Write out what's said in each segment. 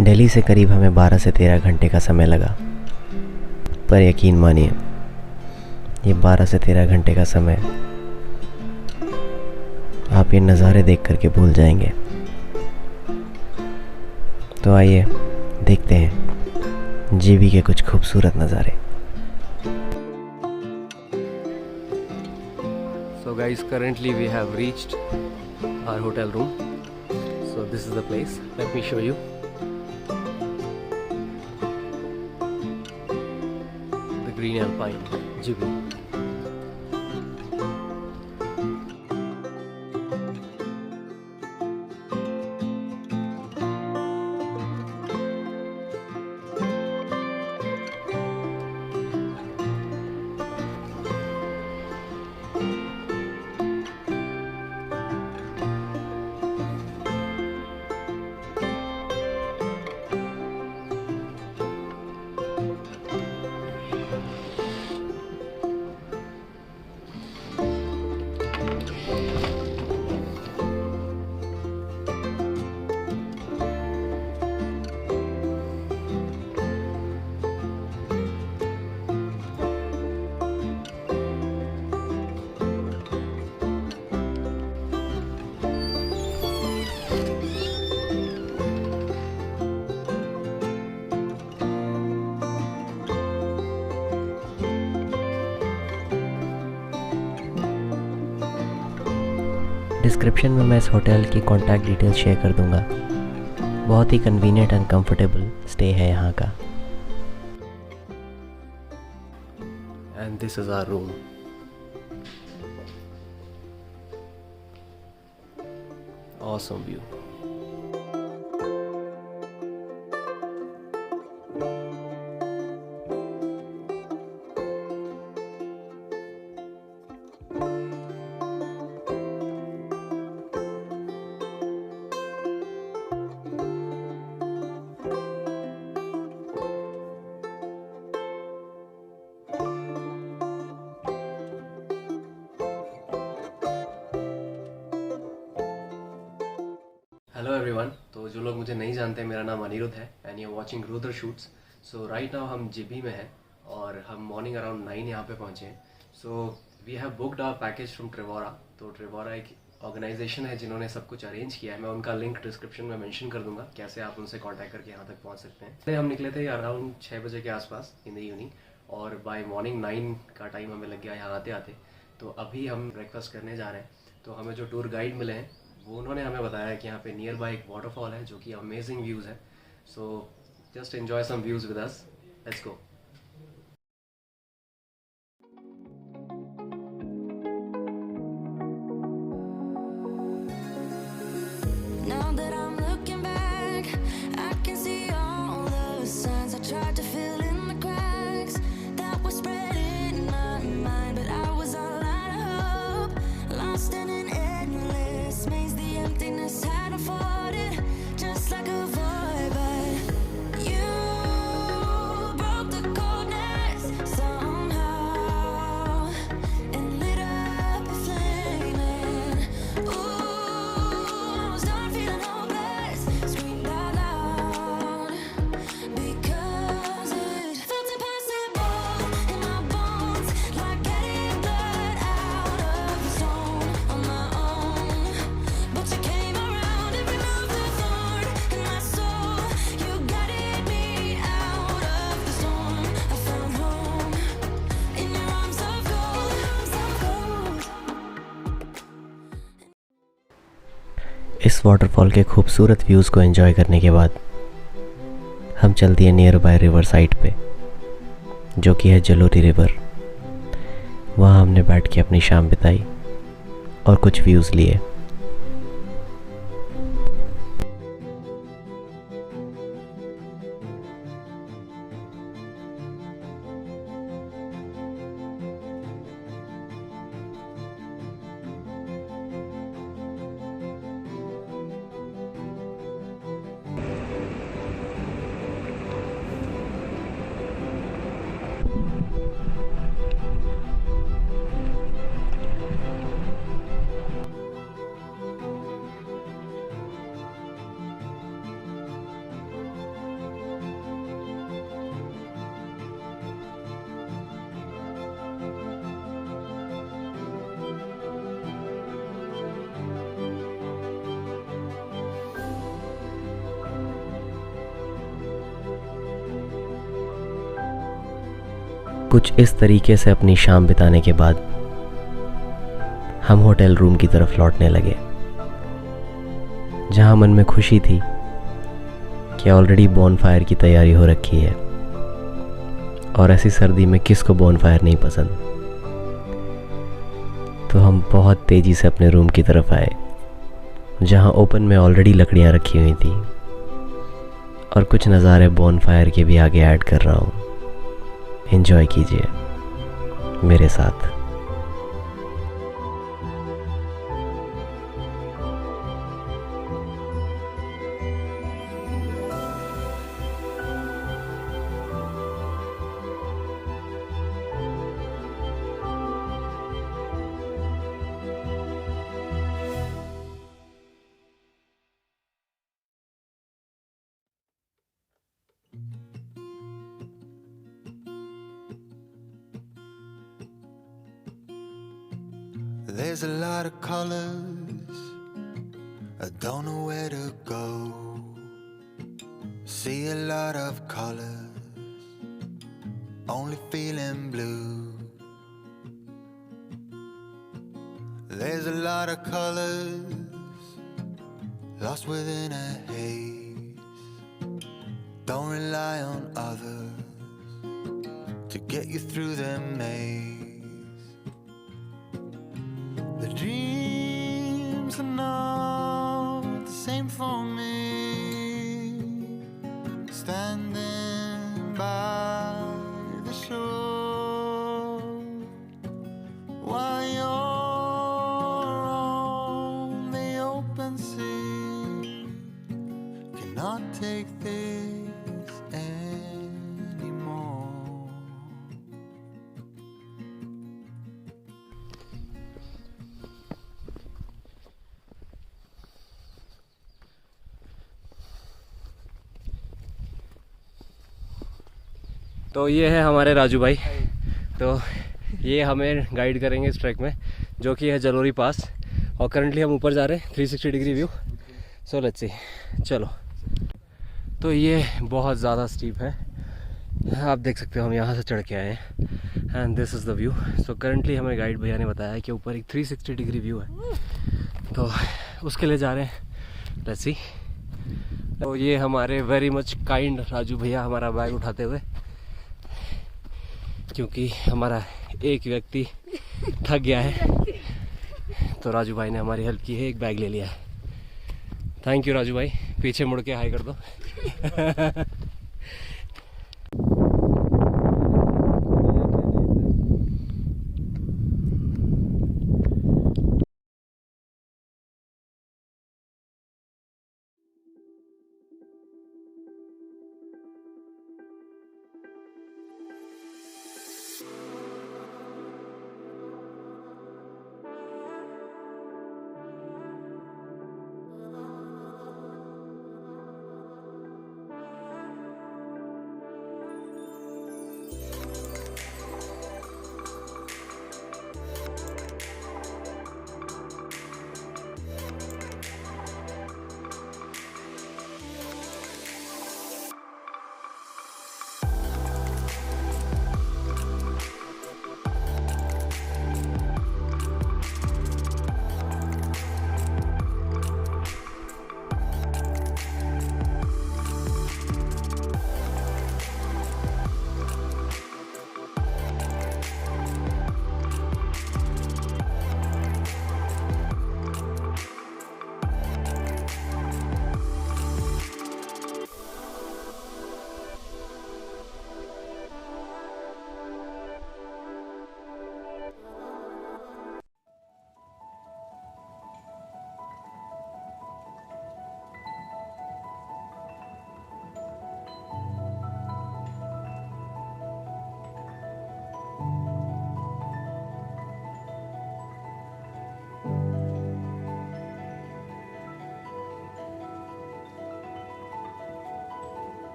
दिल्ली से करीब हमें 12 से 13 घंटे का समय लगा, पर यकीन मानिए ये 12 से 13 घंटे का समय आप ये नज़ारे देख करके भूल जाएंगे। तो आइए देखते हैं जीबी के कुछ खूबसूरत नज़ारे। So guys, currently we have reached our hotel room. So this is the place. Let me show you. The Green Alpine, Jibi. Description में मैं इस होटल की कॉन्टैक्ट डिटेल्स शेयर कर दूंगा। बहुत ही कन्वीनियंट एंड कंफर्टेबल स्टे है यहाँ का। And this is our room. Awesome view. Hello everyone. तो जो लोग मुझे नहीं जानते, मेरा नाम अनिरुद्ध है and you watching Rudra shoots. So right now हम जीबी में हैं और हम मॉर्निंग अराउंड 9 यहाँ पे पहुँचे हैं। So we have booked our package from Travora. तो ट्रेवोरा एक ऑर्गेनाइजेशन है जिन्होंने सब कुछ अरेंज किया है। मैं उनका लिंक डिस्क्रिप्शन में मेंशन कर दूंगा, कैसे आप उनसे कॉन्टैक्ट करके यहाँ तक पहुँच सकते हैं। हम निकले थे अराउंड 6 बजे के आसपास इन द इवनिंग और बाय मॉर्निंग 9 का टाइम हमें लग गया यहाँ आते आते। तो अभी हम ब्रेकफास्ट करने जा रहे हैं। तो हमें जो टूर गाइड मिले हैं वो उन्होंने हमें बताया कि यहाँ पे नियर बाय एक वाटरफॉल है जो कि अमेजिंग व्यूज़ है। So just enjoy some views with us. Let's go. Now that I'm looking back, I can see all the signs I tried to fill in the cracks that were spread in my mind, but I was all out of hope, lost in an endless maze. The emptiness hadn't fought it, just like a void, but you broke the coldness somehow and lit up a flame. And ooh, I was done feeling hopeless, screamed out loud because it felt impossible in my bones, like getting blood out of the stone on my own. But you came around and removed the thorn in my soul. You guided me out of the storm. I found home in your arms of gold. इस waterfall के खूबसूरत views को enjoy करने के बाद हम चल दिए नियर बाय रिवर साइड पे, जो कि है जलोरी रिवर। वहाँ हमने बैठ के अपनी शाम बिताई और कुछ व्यूज़ लिए। कुछ इस तरीके से अपनी शाम बिताने के बाद हम होटल रूम की तरफ लौटने लगे, जहां मन में खुशी थी कि ऑलरेडी बॉनफायर की तैयारी हो रखी है, और ऐसी सर्दी में किसको बॉनफायर नहीं पसंद। तो हम बहुत तेज़ी से अपने रूम की तरफ आए, जहां ओपन में ऑलरेडी लकड़ियां रखी हुई थी, और कुछ नज़ारे बॉनफायर के भी आगे ऐड कर रहा हूँ। एंजॉय कीजिए मेरे साथ। There's a lot of colors, I don't know where to go. See a lot of colors, only feeling blue. There's a lot of colors, lost within a haze. Don't rely on others to get you through the maze. The dreams are not the same for me. Standing by the shore while you're on the open sea, cannot take this anymore. तो ये है हमारे राजू भाई। तो ये हमें guide करेंगे इस ट्रैक में, जो कि है जलोरी पास, और करंटली हम ऊपर जा रहे हैं 360 degree view. So let's see, चलो। तो ये बहुत ज़्यादा स्टीप है, आप देख सकते हो, हम यहाँ से चढ़ के आए हैं and this is the view. So currently हमें गाइड भैया ने बताया कि ऊपर एक 360 डिग्री व्यू है, तो उसके लिए जा रहे हैं। Let's see. तो ये हमारे वेरी मच काइंड राजू भैया हमारा बैग उठाते हुए, क्योंकि हमारा एक व्यक्ति थक गया है, तो राजू भाई ने हमारी हेल्प की है, एक बैग ले लिया है। थैंक यू राजू भाई, पीछे मुड़ के हाई कर दो।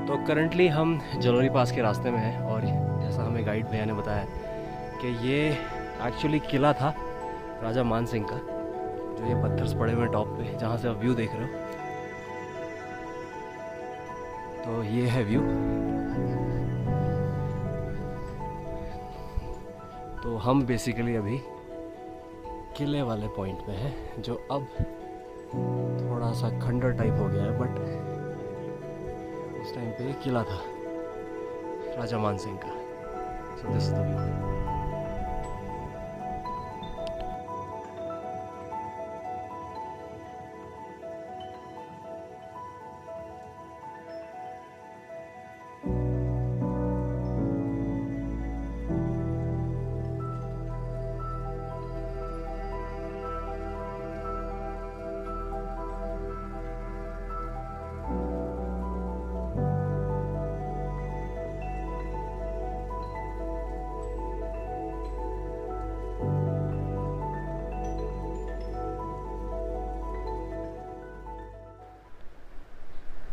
तो करंटली हम जलोरी पास के रास्ते में हैं, और जैसा हमें गाइड भैया ने बताया कि ये एक्चुअली किला था राजा मान सिंह का, जो ये पत्थर्स पड़े हुए हैं टॉप पे, जहाँ से आप व्यू देख रहे हो, तो ये है व्यू। तो हम बेसिकली अभी किले वाले पॉइंट पे हैं, जो अब थोड़ा सा खंडर टाइप हो गया है, बट उस टाइम पे किला था राजा मान सिंह का। So this is the view.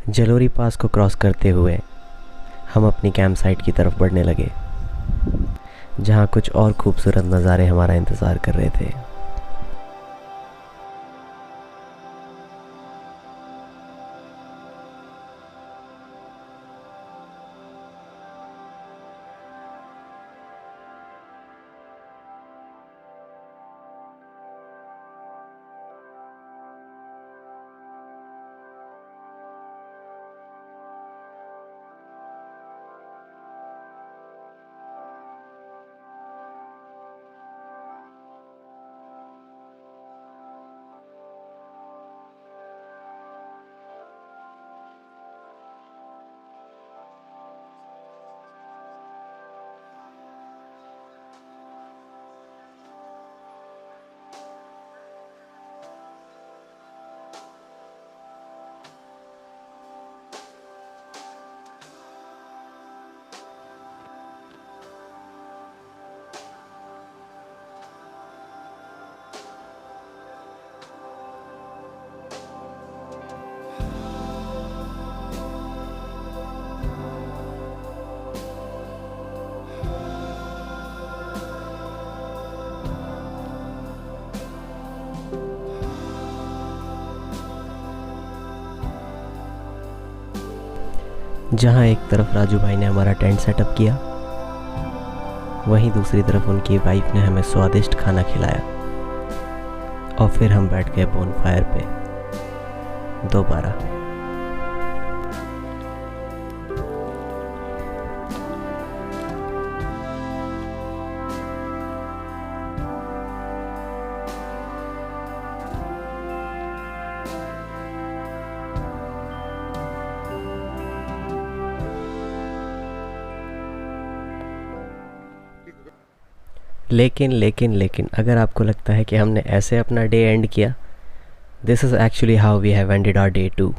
Jalori pass को क्रॉस करते हुए हम अपनी कैंप साइट की तरफ बढ़ने लगे, जहाँ कुछ और खूबसूरत नज़ारे हमारा इंतज़ार कर रहे थे। जहाँ एक तरफ राजू भाई ने हमारा टेंट सेटअप किया, वहीं दूसरी तरफ उनकी वाइफ ने हमें स्वादिष्ट खाना खिलाया, और फिर हम बैठ गए बोनफायर पे दोबारा। लेकिन अगर आपको लगता है कि हमने ऐसे अपना डे एंड किया, this is actually how we have ended our day 2।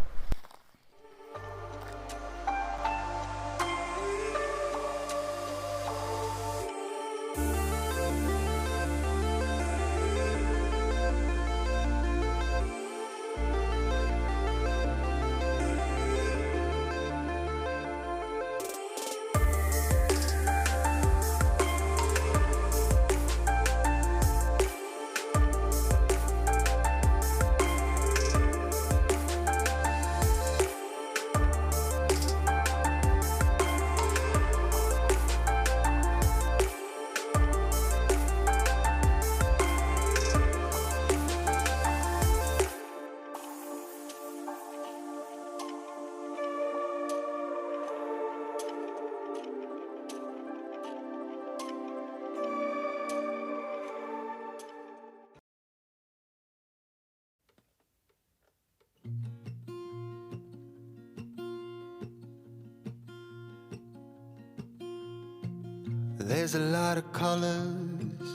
There's a lot of colors,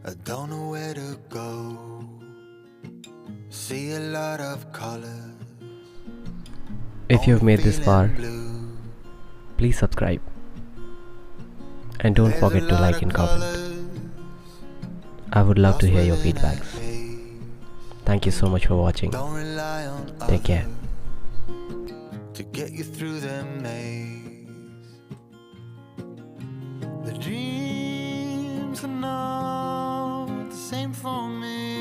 I don't know where to go. See a lot of colors. If you've made this far, please subscribe. And don't forget to like and comment. I would love to hear your feedbacks. Thank you so much for watching. Don't rely on Take care. to get you through the maze. The dreams are not the same for me.